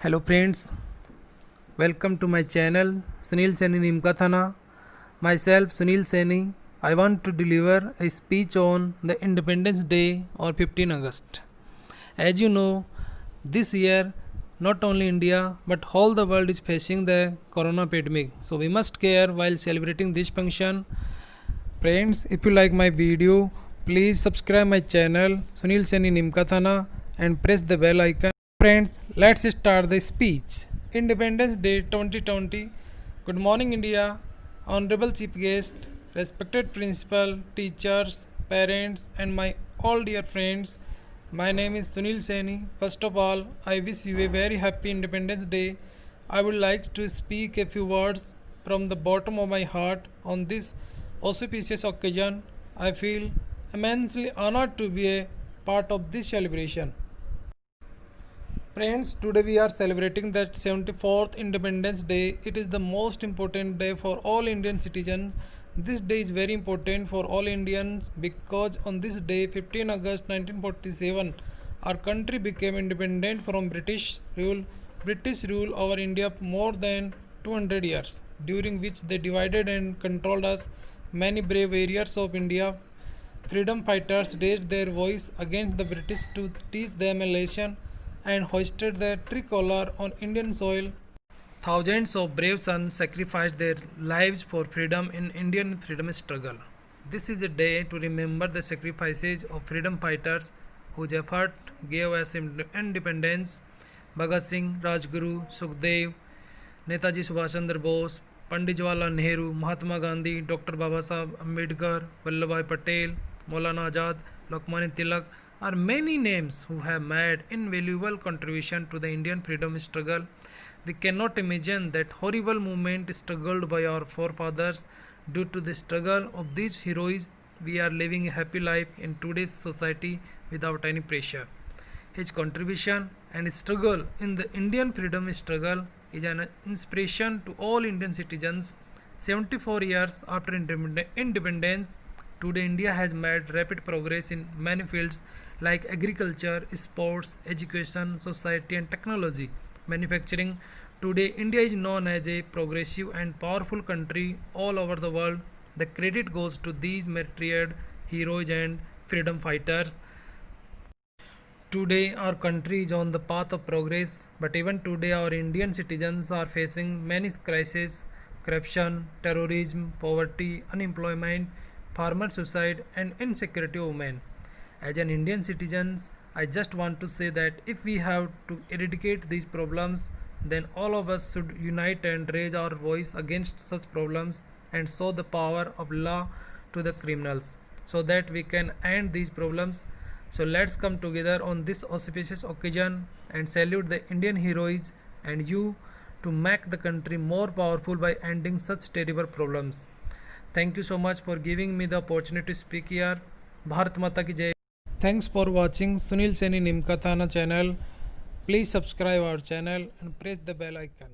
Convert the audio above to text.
Hello friends, welcome to my channel Sunil Saini Nimkathana. Myself Sunil Saini. I want to deliver a speech on the Independence Day or 15 August. As you know, this year not only India but whole the world is facing the corona pandemic. So we must care while celebrating this function. Friends, if you like my video, please subscribe my channel Sunil Saini Nimkathana and press the bell icon. Friends, let's start the speech. Independence Day 2020. Good morning, India. Honorable Chief Guest, respected principal, teachers, parents, and my all dear friends. My name is Sunil Saini. First of all, I wish you a very happy Independence Day. I would like to speak a few words from the bottom of my heart on this auspicious occasion. I feel immensely honored to be a part of this celebration. Friends, today we are celebrating the 74th Independence Day. It is the most important day for all Indian citizens. This day is very important for all Indians because on this day, 15 August 1947, our country became independent from British rule. British rule over India more than 200 years, during which they divided and controlled us. Many brave warriors of India, freedom fighters, raised their voice against the British to teach them a lesson and hoisted the tricolor on Indian soil. Thousands of brave sons sacrificed their lives for freedom in Indian freedom struggle. This is a day to remember the sacrifices of freedom fighters whose effort gave us independence. Bhagat Singh, Rajguru, Sukhdev, Netaji Subhash Chandra Bose, Pandit Jawaharlal Nehru, Mahatma Gandhi, Dr. Baba Saheb Ambedkar, Vallabhbhai Patel, Maulana Azad, Lokmanya Tilak are many names who have made invaluable contribution to the Indian freedom struggle. We cannot imagine that horrible movement struggled by our forefathers. Due to the struggle of these heroes, we are living a happy life in today's society without any pressure. His contribution and struggle in the Indian freedom struggle is an inspiration to all Indian citizens. 74 years after independence, today India has made rapid progress in many fields like agriculture, sports, education, society and technology, manufacturing. Today India is known as a progressive and powerful country all over the world. The credit goes to these merited heroes and freedom fighters. Today our country is on the path of progress, but even today our Indian citizens are facing many crises: corruption, terrorism, poverty, unemployment, farmer suicide and insecurity of women. As an Indian citizen, I just want to say that if we have to eradicate these problems, then all of us should unite and raise our voice against such problems and show the power of law to the criminals so that we can end these problems. So let's come together on this auspicious occasion and salute the Indian heroes and you to make the country more powerful by ending such terrible problems. Thank you so much for giving me the opportunity to speak here. Bharat Mata ki Jai. Thanks for watching Sunil Saini Nimkathana channel. Please subscribe our channel and press the bell icon.